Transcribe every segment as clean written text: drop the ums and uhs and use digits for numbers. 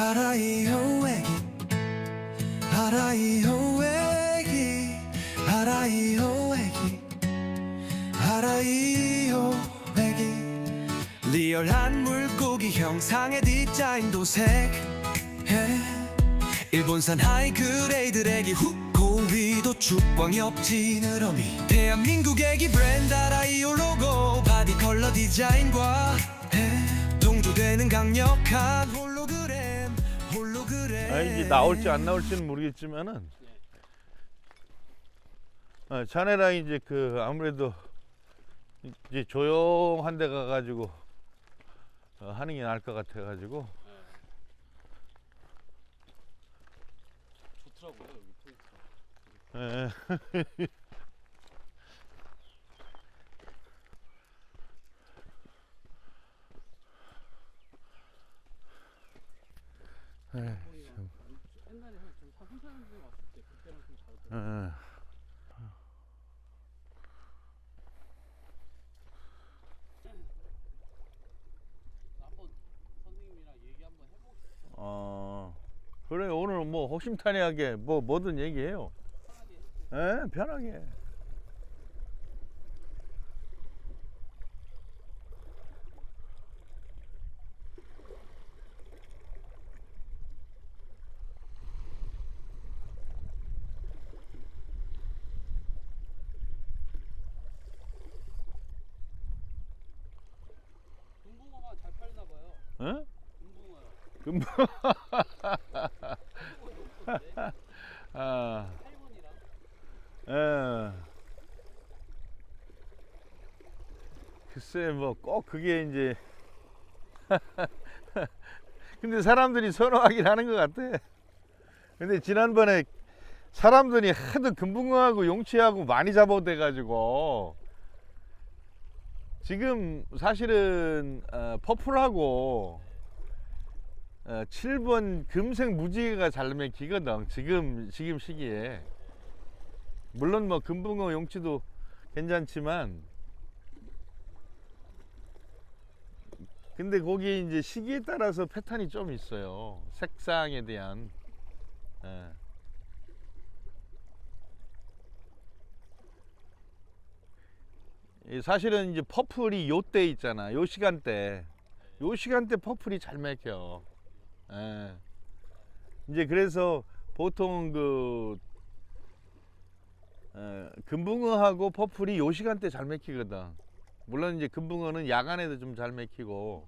하라이오 애기 하라이오 애기 하라이오 애기 하라이오 애기 리얼한 물고기 형상의 디자인 도색해 일본산 하이그레이드 애기 후 고위도 축광 옆지 느러미 대한민국 애기 브랜드 하라이오 로고 바디 컬러 디자인과 동조되는 강력한 홀로그램 이제 나올지 안 나올지는 모르겠지만은 자네랑 이제 그 아무래도 이제 조용한 데 가가지고 하는 게 나을 것 같아가지고. 좋더라고요 여기 포인트가. 예. 옛날에 좀 혼사는 중에 왔을 때 그때랑 좀 다르더라고요. 한번 선생님이랑 얘기 한번 해보고 싶어요. 그래 오늘 뭐 호심탄회하게 뭐든 얘기해요. 편하게 해주세요. 예, 편하게. 금붕어가 잘 팔리나 봐요. 응? 금붕어요. 아, 8번이랑. 예. 글쎄 뭐 꼭 그게 이제 근데 사람들이 선호하긴 하는 것 같아. 근데 지난번에 사람들이 하도 금붕어하고 용치하고 많이 잡아대 가지고 지금 사실은 퍼플하고 7번 금색 무지개가 잘 먹히거든. 지금 시기에. 물론 뭐 금붕어 용치도 괜찮지만 근데 거기 이제 시기에 따라서 패턴이 좀 있어요. 색상에 대한. 사실은 이제 퍼플이 요때 있잖아. 요 시간대 퍼플이 잘 먹혀. 이제 그래서 보통 그 금붕어하고 퍼플이 요 시간대 잘 먹히거든. 물론 이제 금붕어는 야간에도 좀 잘 먹히고,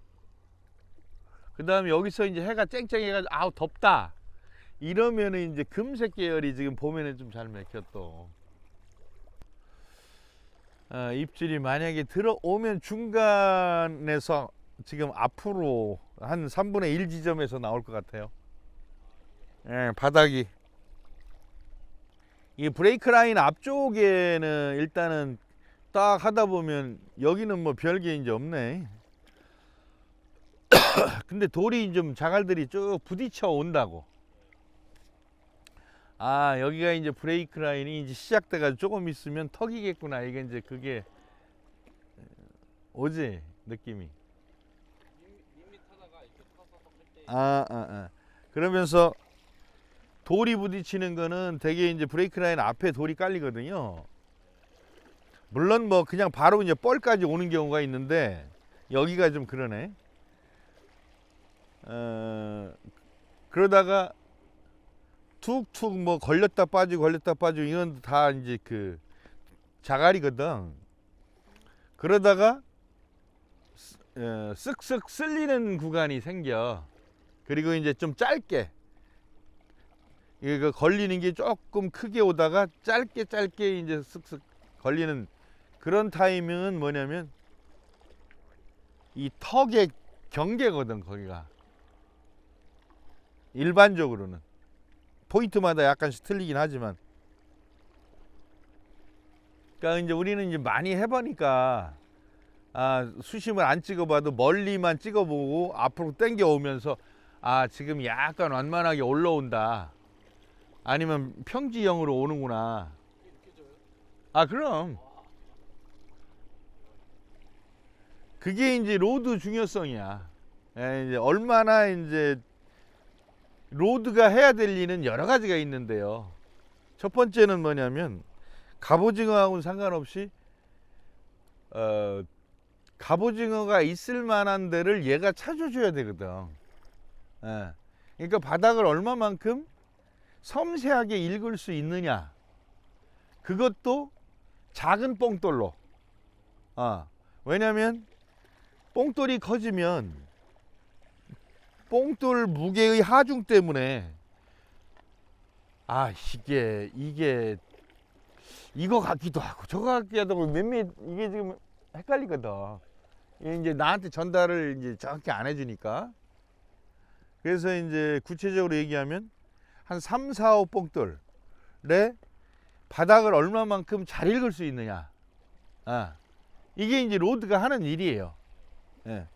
그 다음에 여기서 이제 해가 쨍쨍해가지고 아우 덥다 이러면은 이제 금색 계열이 지금 봄에는 좀 잘 먹혀 또. 입질이 만약에 들어오면 중간에서 지금 앞으로 한 3분의 1 지점에서 나올 것 같아요. 바닥이 이 브레이크 라인 앞쪽에는 일단은 딱 하다 보면 여기는 뭐 별게 이제 없네. 근데 돌이 좀 자갈들이 쭉 부딪혀 온다고. 여기가 이제 브레이크 라인이 이제 시작돼가지고 조금 있으면 턱이겠구나. 이게 이제 그게 오지 느낌이. 밋밋하다가 이렇게 턱턱턱 할 때. 그러면서 돌이 부딪히는 거는 되게 이제 브레이크 라인 앞에 돌이 깔리거든요. 물론 뭐 그냥 바로 이제 뻘까지 오는 경우가 있는데 여기가 좀 그러네. 그러다가 툭툭 뭐 걸렸다 빠지고 이건 다 이제 그 자갈이거든. 그러다가 쓱쓱 쓸리는 구간이 생겨. 그리고 이제 좀 짧게 이거 걸리는 게 조금 크게 오다가 짧게 이제 쓱쓱 걸리는 그런 타이밍은 뭐냐면 이 턱의 경계거든. 거기가 일반적으로는 포인트마다 약간씩 틀리긴 하지만, 그러니까 이제 우리는 이제 많이 해보니까 수심을 안 찍어봐도 멀리만 찍어보고 앞으로 당겨 오면서 지금 약간 완만하게 올라온다, 아니면 평지형으로 오는구나. 그럼 그게 이제 로드 중요성이야. 이제 얼마나 이제 로드가 해야 될 일은 여러 가지가 있는데요. 첫 번째는 뭐냐면 갑오징어하고는 상관없이 갑오징어가 있을 만한 데를 얘가 찾아줘야 되거든. 예. 그러니까 바닥을 얼마만큼 섬세하게 읽을 수 있느냐. 그것도 작은 뽕돌로. 왜냐면 뽕돌이 커지면 뽕돌 무게의 하중 때문에 이게 이거 같기도 하고 저거 같기도 하고 몇몇 이게 지금 헷갈리거든. 이제 나한테 전달을 이제 정확히 안 해주니까. 그래서 이제 구체적으로 얘기하면 한 3, 4, 5 뽕돌에 바닥을 얼마만큼 잘 읽을 수 있느냐. 이게 이제 로드가 하는 일이에요. 예.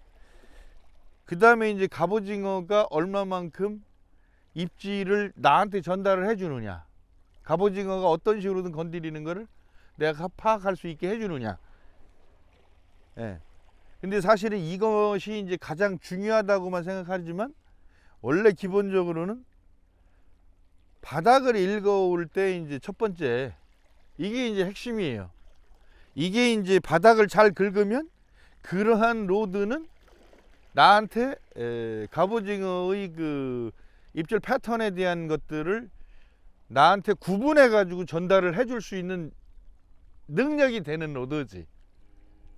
그 다음에 이제 갑오징어가 얼마만큼 입질을 나한테 전달을 해주느냐. 갑오징어가 어떤 식으로든 건드리는 거를 내가 파악할 수 있게 해주느냐. 예. 근데 사실은 이것이 이제 가장 중요하다고만 생각하지만 원래 기본적으로는 바닥을 읽어올 때 이제 첫 번째 이게 이제 핵심이에요. 이게 이제 바닥을 잘 긁으면 그러한 로드는 나한테 갑오징어의 그 입질 패턴에 대한 것들을 나한테 구분해 가지고 전달을 해줄 수 있는 능력이 되는 로드지.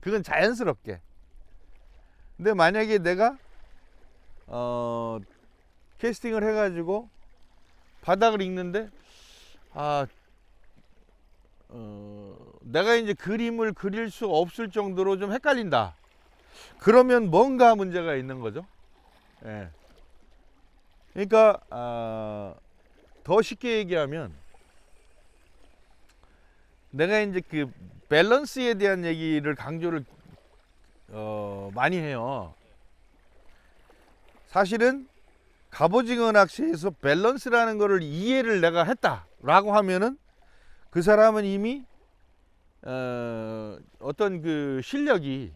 그건 자연스럽게. 근데 만약에 내가 캐스팅을 해 가지고 바닥을 읽는데 내가 이제 그림을 그릴 수 없을 정도로 좀 헷갈린다. 그러면 뭔가 문제가 있는 거죠. 예. 그러니까 더 쉽게 얘기하면 내가 이제 그 밸런스에 대한 얘기를 강조를 많이 해요. 사실은 갑오징어 낚시에서 밸런스라는 거를 이해를 내가 했다라고 하면은 그 사람은 이미 어떤 그 실력이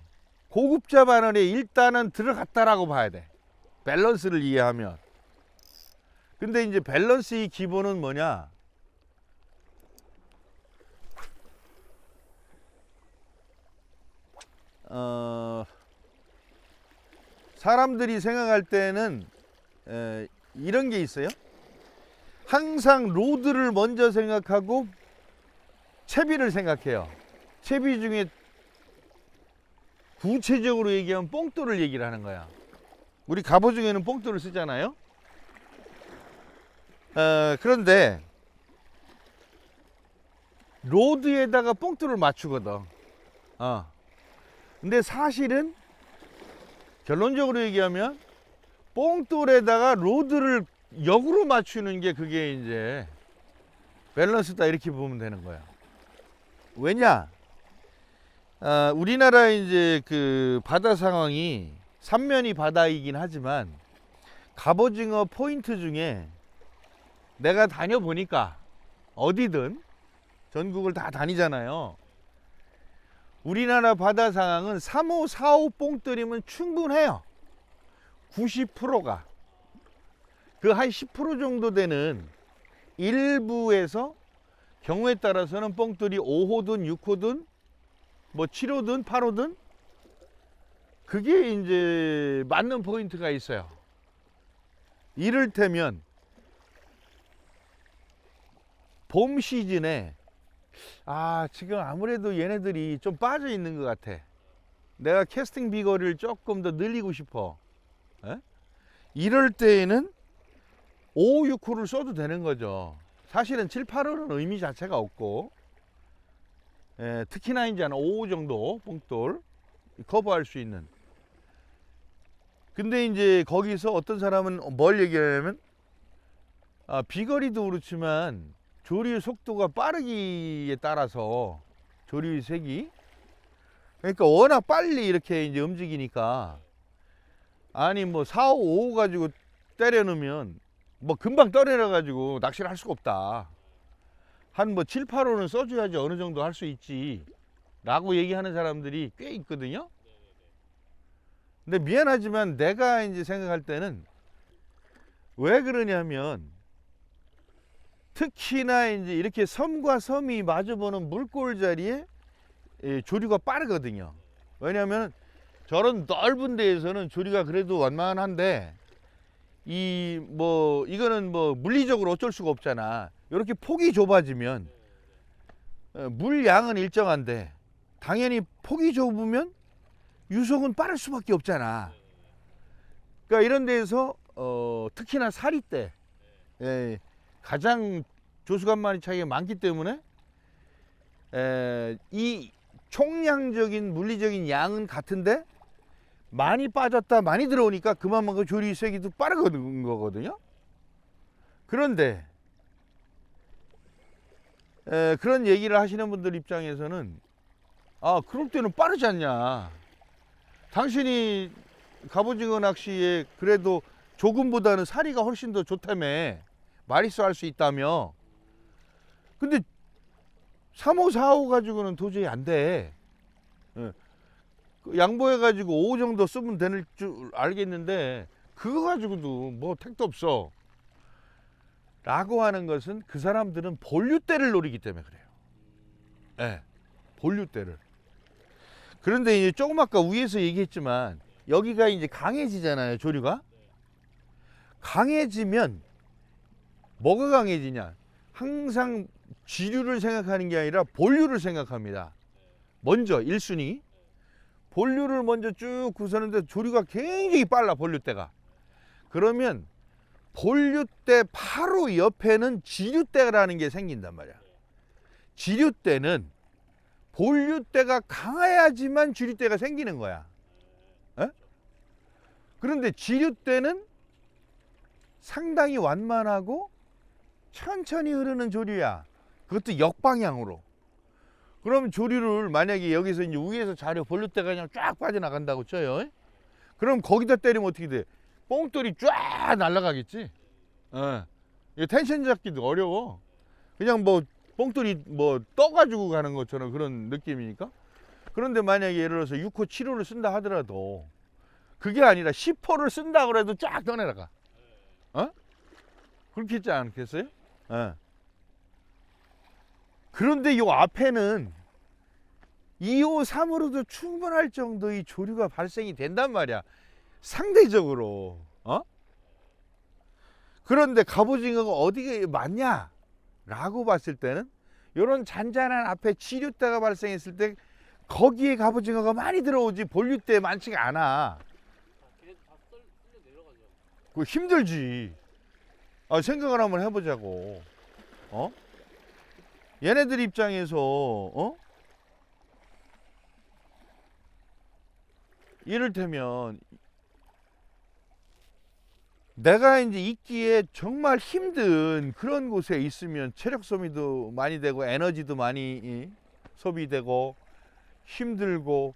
고급자 반열에 일단은 들어갔다라고 봐야 돼. 밸런스를 이해하면. 근데 이제 밸런스의 기본은 뭐냐? 사람들이 생각할 때는 이런 게 있어요. 항상 로드를 먼저 생각하고 채비를 생각해요. 채비 중에 구체적으로 얘기하면 뽕돌을 얘기를 하는 거야. 우리 갑오징어는 뽕돌을 쓰잖아요. 그런데 로드에다가 뽕돌을 맞추거든. 근데 사실은 결론적으로 얘기하면 뽕돌에다가 로드를 역으로 맞추는 게 그게 이제 밸런스다 이렇게 보면 되는 거야. 왜냐? 우리나라 이제 그 바다 상황이 삼면이 바다이긴 하지만 갑오징어 포인트 중에 내가 다녀보니까 어디든 전국을 다 다니잖아요. 우리나라 바다 상황은 3호, 4호 뽕돌이면 충분해요. 90%가. 그 한 10% 정도 되는 일부에서 경우에 따라서는 뽕돌이 5호든 6호든 뭐 7호든 8호든 그게 이제 맞는 포인트가 있어요. 이를테면 봄 시즌에 지금 아무래도 얘네들이 좀 빠져 있는 것 같아. 내가 캐스팅 비거리를 조금 더 늘리고 싶어. 이럴 때에는 5, 6호를 써도 되는 거죠. 사실은 7, 8호는 의미 자체가 없고, 특히나 이제 한 5호 정도 뽕돌 커버할 수 있는. 근데 이제 거기서 어떤 사람은 뭘 얘기하냐면 비거리도 그렇지만 조류 속도가 빠르기에 따라서 조류의 색이, 그러니까 워낙 빨리 이렇게 이제 움직이니까 아니 뭐 4, 5 가지고 때려 넣으면 뭐 금방 떠내려 가지고 낚시를 할 수가 없다. 한 뭐 7, 8호는 써줘야지 어느 정도 할 수 있지 라고 얘기하는 사람들이 꽤 있거든요. 근데 미안하지만 내가 이제 생각할 때는 왜 그러냐면 특히나 이제 이렇게 섬과 섬이 마주보는 물골 자리에 조류가 빠르거든요. 왜냐하면 저런 넓은 데에서는 조류가 그래도 완만한데 이거는 뭐 물리적으로 어쩔 수가 없잖아. 이렇게 폭이 좁아지면 물 양은 일정한데 당연히 폭이 좁으면 유속은 빠를 수밖에 없잖아. 그러니까 이런 데에서 특히나 사리 때 가장 조수간만이 차이가 많기 때문에 이 총량적인 물리적인 양은 같은데 많이 빠졌다 많이 들어오니까 그만큼 조류 세기도 빠르거든 거거든요. 그런데 그런 얘기를 하시는 분들 입장에서는 그럴 때는 빠르지 않냐. 당신이 갑오징어 낚시에 그래도 조금보다는 사리가 훨씬 더 좋다며 마리수 할 수 있다며. 근데 3호 4호 가지고는 도저히 안 돼. 양보해 가지고 5호 정도 쓰면 되는 줄 알겠는데 그거 가지고도 뭐 택도 없어 라고 하는 것은 그 사람들은 본류대를 노리기 때문에 그래요. 본류대를. 그런데 이제 조금 아까 위에서 얘기했지만 여기가 이제 강해지잖아요, 조류가. 강해지면 뭐가 강해지냐? 항상 지류를 생각하는 게 아니라 본류를 생각합니다. 먼저 1순위 본류를 먼저 쭉 구서는데 조류가 굉장히 빨라. 본류대가. 그러면 본류대 바로 옆에는 지류대라는 게 생긴단 말이야. 지류대는 본류대가 강해야지만 지류대가 생기는 거야. 그런데 지류대는 상당히 완만하고 천천히 흐르는 조류야. 그것도 역방향으로. 그럼 조류를 만약에 여기서 이제 위에서 자료 본류대가 그냥 쫙 빠져나간다고 쳐요. 그럼 거기다 때리면 어떻게 돼? 뽕돌이 쫙 날아가겠지. 이거 텐션 잡기도 어려워. 그냥 뭐 뽕돌이 뭐 떠가지고 가는 것처럼 그런 느낌이니까. 그런데 만약에 예를 들어서 6호 7호를 쓴다 하더라도 그게 아니라 10호를 쓴다 그래도 쫙 떠내려가. 그렇게 했지 않겠어요? 그런데 요 앞에는 2호 3호로도 충분할 정도의 조류가 발생이 된단 말이야, 상대적으로. 그런데 갑오징어가 어디에 맞냐 라고 봤을 때는 요런 잔잔한 앞에 지류대가 발생했을 때 거기에 갑오징어가 많이 들어오지 본류대에 많지가 않아. 걔네도 다 쓸려 내려가죠. 그거 힘들지. 생각을 한번 해보자고. 얘네들 입장에서 이를테면 내가 이제 있기에 정말 힘든 그런 곳에 있으면 체력 소비도 많이 되고 에너지도 많이 소비되고 힘들고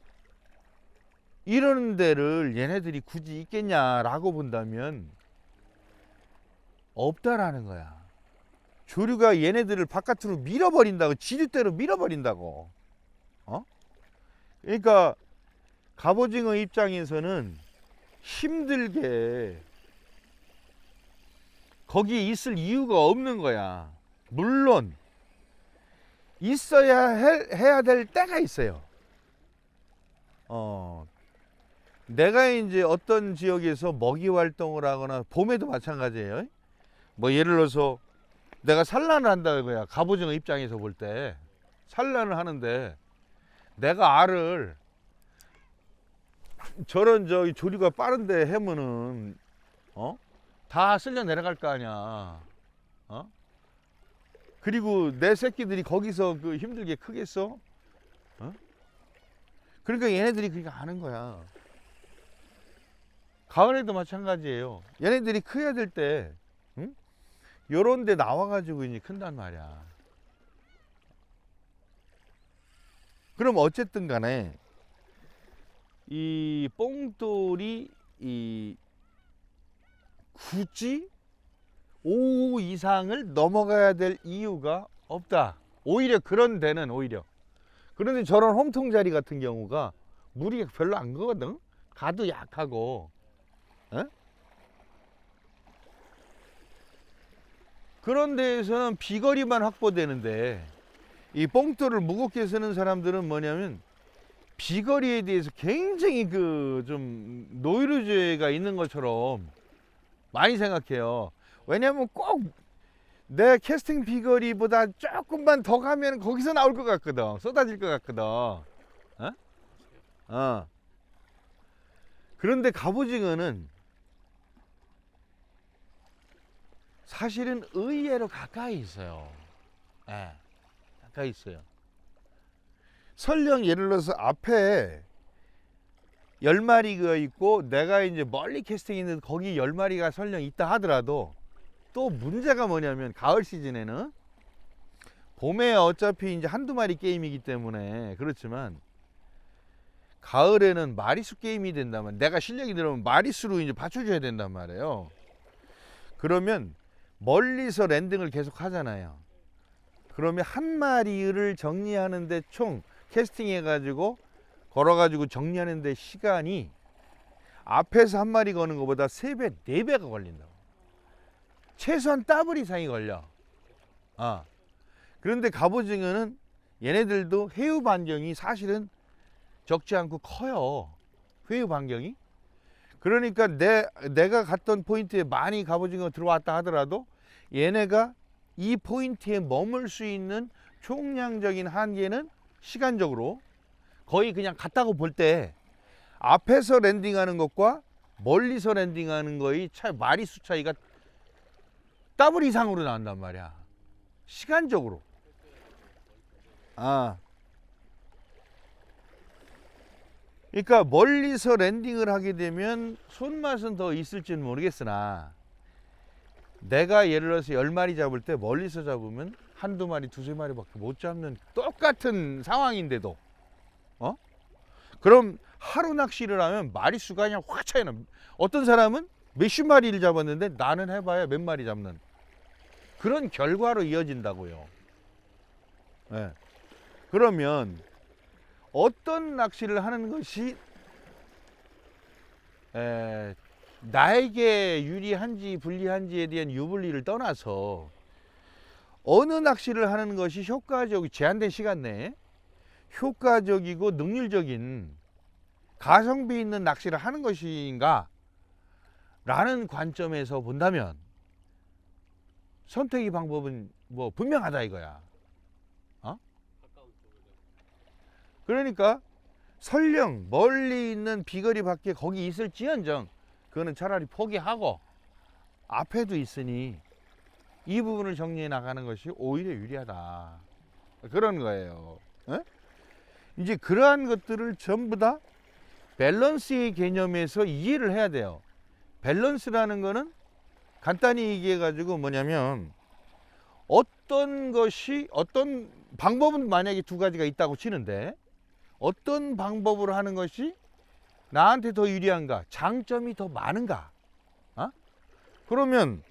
이러는 데를 얘네들이 굳이 있겠냐라고 본다면 없다라는 거야. 조류가 얘네들을 바깥으로 밀어버린다고, 지류대로 밀어버린다고. 그러니까 갑오징어 입장에서는 힘들게 거기에 있을 이유가 없는 거야. 물론 있어야 해야 될 때가 있어요. 내가 이제 어떤 지역에서 먹이 활동을 하거나 봄에도 마찬가지예요. 뭐 예를 들어서 내가 산란을 한다 이거야. 갑오징어 입장에서 볼 때 산란을 하는데 내가 알을 저런 조류가 빠른데 해면은 다 쓸려 내려갈 거 아니야. 그리고 내 새끼들이 거기서 그 힘들게 크겠어? 그러니까 얘네들이 그렇게 하는 거야. 가을에도 마찬가지예요. 얘네들이 커야 될 때 요런 데 나와가지고 이제 큰단 말이야. 그럼 어쨌든 간에 이 뽕돌이 굳이 5호 이상을 넘어가야 될 이유가 없다. 오히려 그런 데는 오히려. 그런데 저런 홈통자리 같은 경우가 물이 별로 안 가거든. 가도 약하고. 그런 데에서는 비거리만 확보되는데 이 뽕돌을 무겁게 쓰는 사람들은 뭐냐면 비거리에 대해서 굉장히 그 좀 노이로제가 있는 것처럼 많이 생각해요. 왜냐면 꼭 내 캐스팅 비거리보다 조금만 더 가면 거기서 나올 것 같거든. 쏟아질 것 같거든. 그런데 갑오징어는 사실은 의외로 가까이 있어요. 예, 가까이 있어요. 설령 예를 들어서 앞에 10마리가 있고 내가 이제 멀리 캐스팅이 있는데 거기 10마리가 설령 있다 하더라도 또 문제가 뭐냐면 가을 시즌에는 봄에 어차피 이제 한두 마리 게임이기 때문에 그렇지만 가을에는 마리수 게임이 된다면 내가 실력이 들어오면 마리수로 이제 받쳐줘야 된단 말이에요. 그러면 멀리서 랜딩을 계속 하잖아요. 그러면 한 마리를 정리하는데 총 캐스팅해가지고 걸어가지고 정리하는데 시간이 앞에서 한 마리 거는 것보다 3배, 4배가 걸린다고. 최소한 더블 이상이 걸려. 그런데 갑오징어는 얘네들도 회유 반경이 사실은 적지 않고 커요. 회유 반경이. 그러니까 내가 갔던 포인트에 많이 갑오징어 들어왔다 하더라도 얘네가 이 포인트에 머물 수 있는 총량적인 한계는 시간적으로 거의 그냥 같다고 볼 때 앞에서 랜딩하는 것과 멀리서 랜딩하는 거의 마리수 차이가 더블 이상으로 나온단 말이야. 시간적으로. 그러니까 멀리서 랜딩을 하게 되면 손맛은 더 있을지는 모르겠으나 내가 예를 들어서 10마리 잡을 때 멀리서 잡으면 한두 마리, 두세 마리밖에 못 잡는 똑같은 상황인데도 그럼 하루 낚시를 하면 마리수가 그냥 확 차이나. 어떤 사람은 몇십 마리를 잡았는데 나는 해봐야 몇 마리 잡는 그런 결과로 이어진다고요. 네. 그러면 어떤 낚시를 하는 것이 나에게 유리한지 불리한지에 대한 유불리를 떠나서 어느 낚시를 하는 것이 효과적이고 제한된 시간 내에 효과적이고 능률적인 가성비 있는 낚시를 하는 것인가 라는 관점에서 본다면 선택의 방법은 뭐 분명하다 이거야. 가까운 쪽으로. 그러니까 설령 멀리 있는 비거리 밖에 거기 있을지언정 그거는 차라리 포기하고 앞에도 있으니 이 부분을 정리해 나가는 것이 오히려 유리하다. 그런 거예요. 이제 그러한 것들을 전부 다 밸런스의 개념에서 이해를 해야 돼요. 밸런스라는 거는 간단히 얘기해 가지고 뭐냐면 어떤 방법은 만약에 두 가지가 있다고 치는데 어떤 방법으로 하는 것이 나한테 더 유리한가, 장점이 더 많은가. 그러면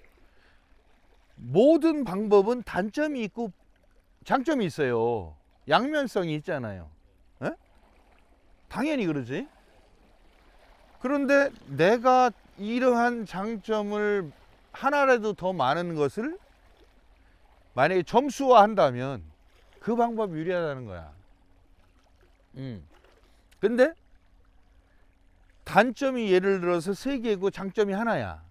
모든 방법은 단점이 있고 장점이 있어요. 양면성이 있잖아요. 당연히 그러지. 그런데 내가 이러한 장점을 하나라도 더 많은 것을 만약에 점수화한다면 그 방법이 유리하다는 거야. 근데 단점이 예를 들어서 3개고 장점이 하나야.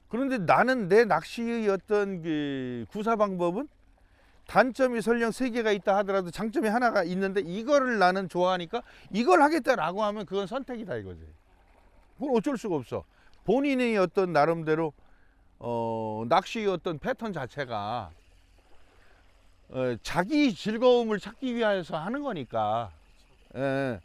그런데 나는 내 낚시의 어떤 그 구사 방법은 단점이 설령 3개가 있다 하더라도 장점이 하나가 있는데 이거를 나는 좋아하니까 이걸 하겠다라고 하면 그건 선택이다 이거지. 그건 어쩔 수가 없어. 본인의 어떤 나름대로 낚시의 어떤 패턴 자체가 자기 즐거움을 찾기 위해서 하는 거니까. 예.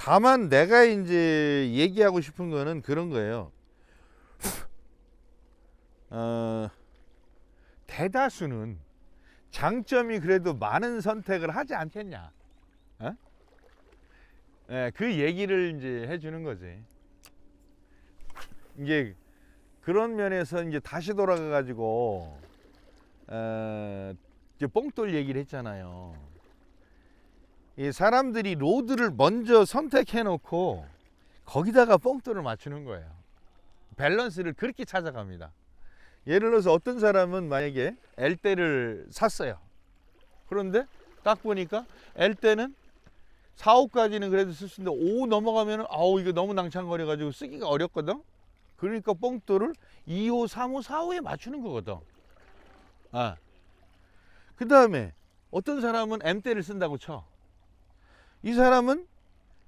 다만 내가 이제 얘기하고 싶은 거는 그런 거예요. 대다수는 장점이 그래도 많은 선택을 하지 않겠냐. 그 얘기를 이제 해주는 거지. 이게 그런 면에서 이제 다시 돌아가 가지고 이제 뽕돌 얘기를 했잖아요. 이 사람들이 로드를 먼저 선택해 놓고 거기다가 뽕돌을 맞추는 거예요. 밸런스를 그렇게 찾아갑니다. 예를 들어서 어떤 사람은 만약에 L대를 샀어요. 그런데 딱 보니까 L대는 4, 5까지는 그래도 쓸 수 있는데 5 넘어가면 아우 이거 너무 낭창거려 가지고 쓰기가 어렵거든. 그러니까 뽕돌을 2, 5, 3, 5, 4, 5에 맞추는 거거든. 아. 그 다음에 어떤 사람은 M대를 쓴다고 쳐. 이 사람은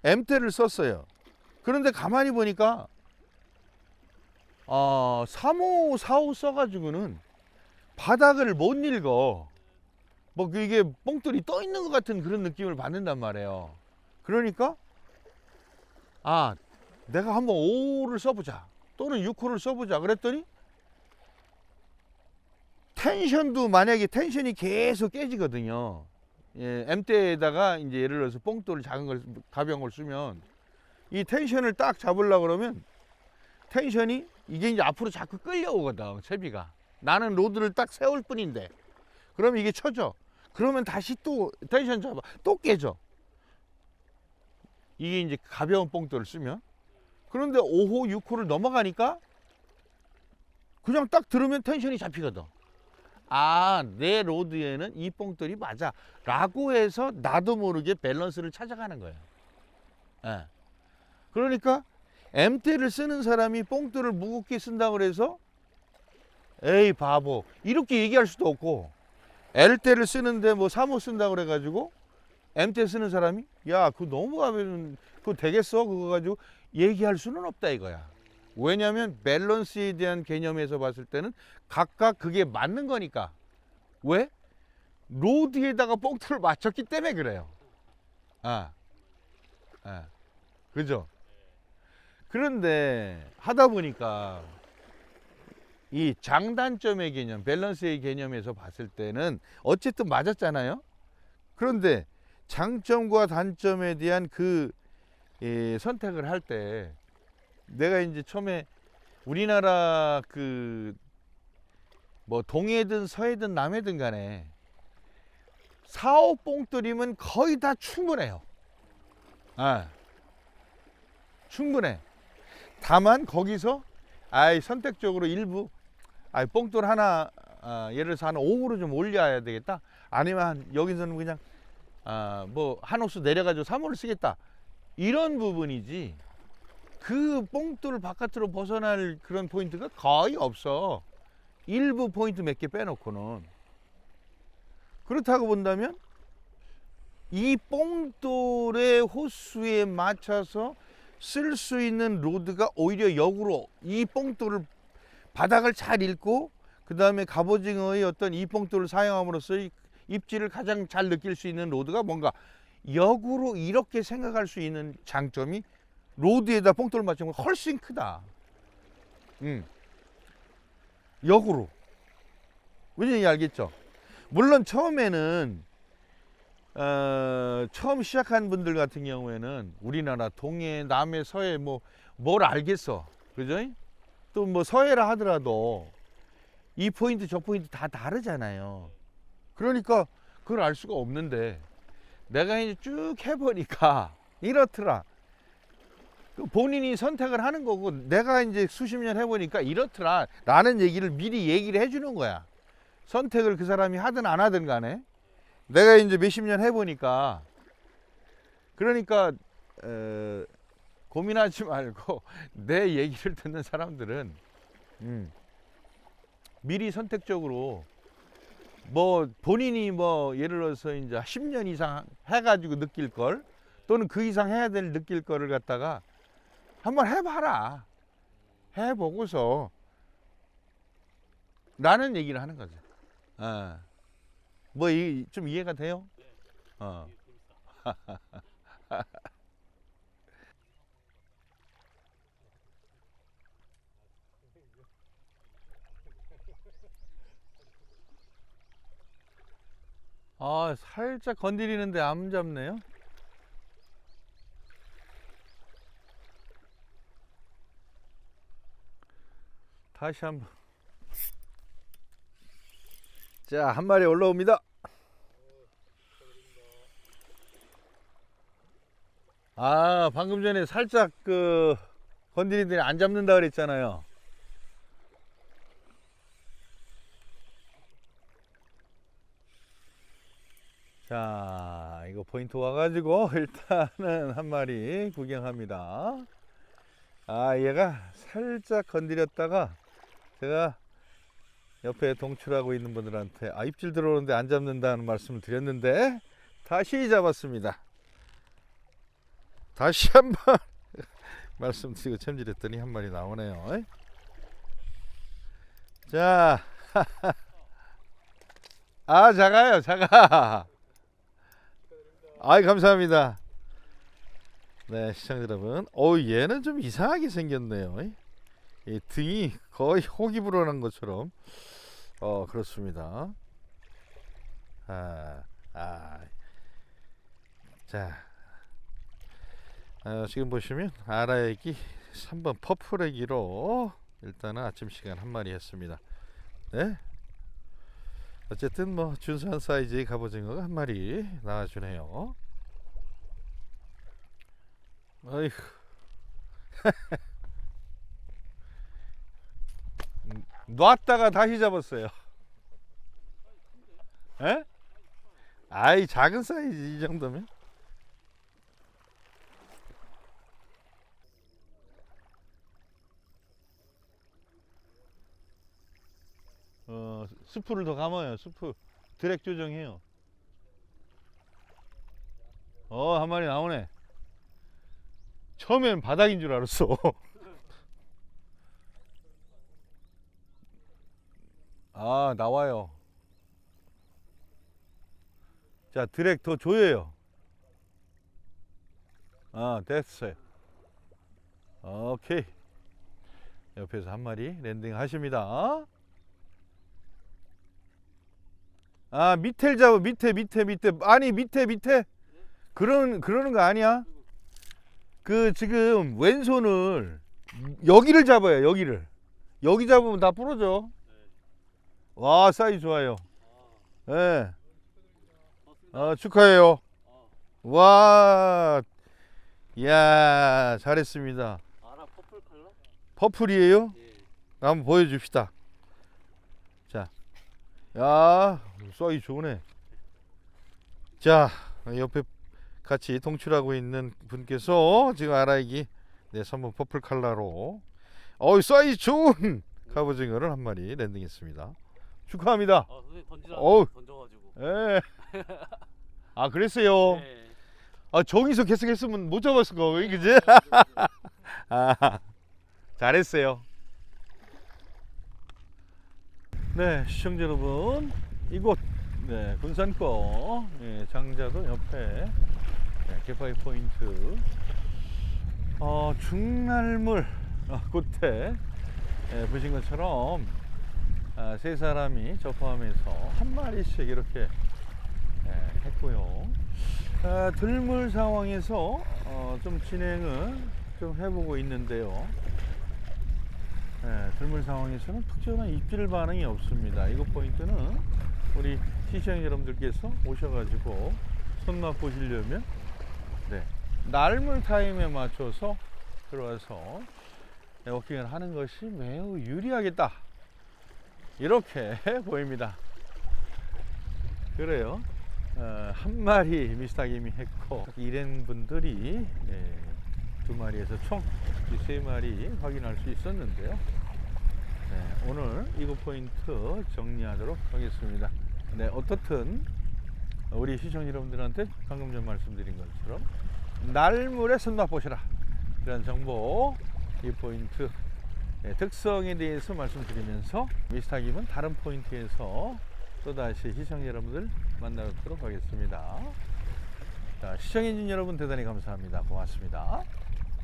M대를 썼어요. 그런데 가만히 보니까 3호, 4호 써가지고는 바닥을 못 읽어. 뭐 이게 뽕돌이 떠 있는 것 같은 그런 느낌을 받는단 말이에요. 그러니까 내가 한번 5호를 써보자 또는 6호를 써보자 그랬더니 텐션도 만약에 텐션이 계속 깨지거든요. 예, M대에다가 이제 예를 들어서 뽕돌을 작은 걸 가벼운 걸 쓰면 이 텐션을 딱 잡으려고 그러면 텐션이 이게 이제 앞으로 자꾸 끌려오거든. 채비가 나는 로드를 딱 세울 뿐인데 그러면 이게 쳐져. 그러면 다시 또 텐션 잡아 또 깨져. 이게 이제 가벼운 뽕돌을 쓰면. 그런데 5호 6호를 넘어가니까 그냥 딱 들으면 텐션이 잡히거든. 내 로드에는 이 뽕돌이 맞아 라고 해서 나도 모르게 밸런스를 찾아가는 거예요. 예. 그러니까 M대를 쓰는 사람이 뽕돌을 무겁게 쓴다고 그래서 에이 바보 이렇게 얘기할 수도 없고, L대를 쓰는데 뭐 3호 쓴다고 그래가지고 M대 쓰는 사람이 야 그거 너무 가면 그거 되겠어 그거 가지고 얘기할 수는 없다 이거야. 왜냐하면 밸런스에 대한 개념에서 봤을 때는 각각 그게 맞는 거니까. 왜? 로드에다가 뽕돌을 맞췄기 때문에 그래요. 그죠? 그런데 하다 보니까 이 장단점의 개념, 밸런스의 개념에서 봤을 때는 어쨌든 맞았잖아요. 그런데 장점과 단점에 대한 그 선택을 할 때 내가 이제 처음에 우리나라 그 뭐 동해든 서해든 남해든 간에 4, 5 뽕돌이면 거의 다 충분해요. 충분해. 다만 거기서 선택적으로 일부 뽕돌 하나 예를 들어서 한 5호로 좀 올려야 되겠다. 아니면 여기서는 그냥 뭐 한 호수 내려가지고 3호를 쓰겠다. 이런 부분이지. 그 뽕돌 바깥으로 벗어날 그런 포인트가 거의 없어. 일부 포인트 몇 개 빼놓고는. 그렇다고 본다면 이 뽕돌의 호수에 맞춰서 쓸 수 있는 로드가 오히려 역으로 이 뽕돌을 바닥을 잘 읽고 그 다음에 갑오징어의 어떤 이 뽕돌을 사용함으로써 입질을 가장 잘 느낄 수 있는 로드가 뭔가 역으로 이렇게 생각할 수 있는 장점이 로드에다 뽕돌을 맞추는 건 훨씬 크다. 역으로. 왠지 알겠죠? 물론 처음에는 처음 시작한 분들 같은 경우에는 우리나라 동해, 남해, 서해 뭘 알겠어. 그죠? 또 뭐 서해라 하더라도 이 포인트 저 포인트 다 다르잖아요. 그러니까 그걸 알 수가 없는데 내가 이제 쭉 해보니까 이렇더라. 본인이 선택을 하는 거고 내가 이제 수십 년 해보니까 이렇더라 라는 얘기를 미리 얘기를 해주는 거야. 선택을 그 사람이 하든 안 하든 간에 내가 이제 몇십 년 해보니까 그러니까 고민하지 말고 내 얘기를 듣는 사람들은 미리 선택적으로 뭐 본인이 뭐 예를 들어서 이제 10년 이상 해가지고 느낄 걸 또는 그 이상 해야 될 느낄 거를 갖다가 한번 해봐라. 해보고서 라는 얘기를 하는 거죠. 뭐 좀 이해가 돼요? 살짝 건드리는데 안 잡네요. 다시 한번. 자, 한 마리 올라옵니다. 아, 방금 전에 살짝 그 건드리더니 안 잡는다 그랬잖아요. 자, 이거 포인트 와가지고 일단은 한 마리 구경합니다. 아, 얘가 살짝 건드렸다가 제가 옆에 동출하고 있는 분들한테 입질 들어오는데 안 잡는다는 말씀을 드렸는데 다시 잡았습니다. 다시 한번 말씀드리고 챔질했더니 한 마리 나오네요. 자, 작아요, 작아. 아이, 감사합니다. 네, 시청자 여러분, 얘는 좀 이상하게 생겼네요. 이 등이 거의 호기 불어난 것처럼 그렇습니다. 자, 지금 보시면 아라애기 3번 퍼플애기로 일단은 아침 시간 한 마리 했습니다. 네, 어쨌든 뭐 준수한 사이즈의 갑오징어가 한 마리 나와주네요. 어이구. 놨다가 다시 잡았어요. 에? 아이, 작은 사이즈 이 정도면. 스프를 더 감아요. 스프 드랙 조정해요. 한 마리 나오네. 처음엔 바닥인 줄 알았어. 아, 나와요. 자, 드랙 더 조여요. 됐어요. 오케이. 옆에서 한 마리 랜딩 하십니다. 밑에를 잡아. 밑에. 아니, 밑에. 그러는 거 아니야? 그 지금 왼손을 여기를 잡아요. 여기 잡으면 다 부러져. 와, 사이즈 좋아요. 예. 축하해요. 와, 이야, 잘했습니다. 아라 퍼플 컬러? 퍼플이에요? 예. 한번 보여줍시다. 자, 야, 사이즈 좋네. 자, 옆에 같이 동출하고 있는 분께서 지금 아라이기 3번 퍼플 컬러로 사이즈 좋은 갑오징어를 한 마리 랜딩했습니다. 축하합니다. 선생님 던져가지고. 예. 그랬어요. 네. 저기서 계속 했으면 못 잡았을 거, 그지? 잘했어요. 네, 시청자 여러분, 이곳 군산거 장자도 옆에 개파이 포인트 중날물 끝에 보신 것처럼 세 사람이 저 포함해서 한 마리씩 이렇게 했고요. 들물 상황에서 좀 진행을 좀 해보고 있는데요. 들물 상황에서는 특별한 입질 반응이 없습니다. 이거 포인트는 우리 시청자 여러분들께서 오셔가지고 손맛 보시려면 날물 타임에 맞춰서 들어와서 워킹을 하는 것이 매우 유리하겠다, 이렇게 보입니다. 그래요. 한 마리 미스터김이 했고 일행분들이 2마리에서 총 3마리 확인할 수 있었는데요. 오늘 이거 포인트 정리하도록 하겠습니다. 어떻든 우리 시청자 여러분들한테 방금 전 말씀드린 것처럼 날물에 손맛 보시라, 이런 정보, 이 포인트 특성에 대해서 말씀드리면서 미스터김은 다른 포인트에서 또다시 시청자 여러분들 만나뵙도록 하겠습니다. 자, 시청해주신 여러분 대단히 감사합니다. 고맙습니다.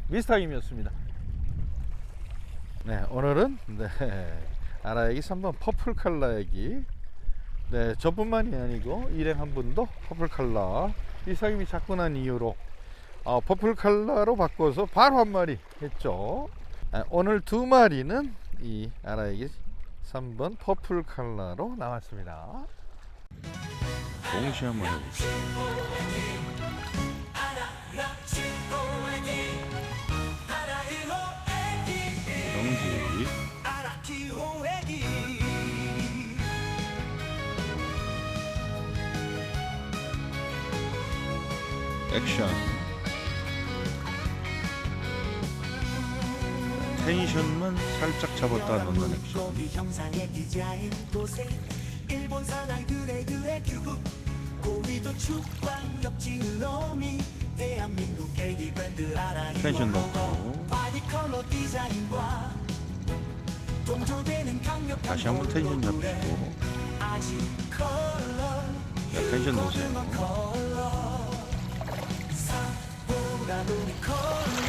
미스터김이었습니다. 오늘은 아라애기 3번 퍼플 컬러애기, 저뿐만이 아니고 일행 한 분도 퍼플 컬러, 미스터김이 자꾸 난 이유로 퍼플 컬러로 바꿔서 바로 한 마리 했죠. 오늘 2마리는 이 아라애기 3번 퍼플 컬러로 나왔습니다. 동시에 한번 해보겠습니다. 액션. 텐션만 살짝 잡았다 놓는 액션. 형상의 디자인 도색 일본 사나이 그레그레 큐브 고위도 축광 겹치는 놈이 대한민국 애기 브랜드 알아 텐션 넣고 바디 컬러 디자인과 동조되는 강력한 다시 한번 텐션 잡히고. 아직 컬러 자, 텐션 놓으세요. 컬러 사보라 우리 컬러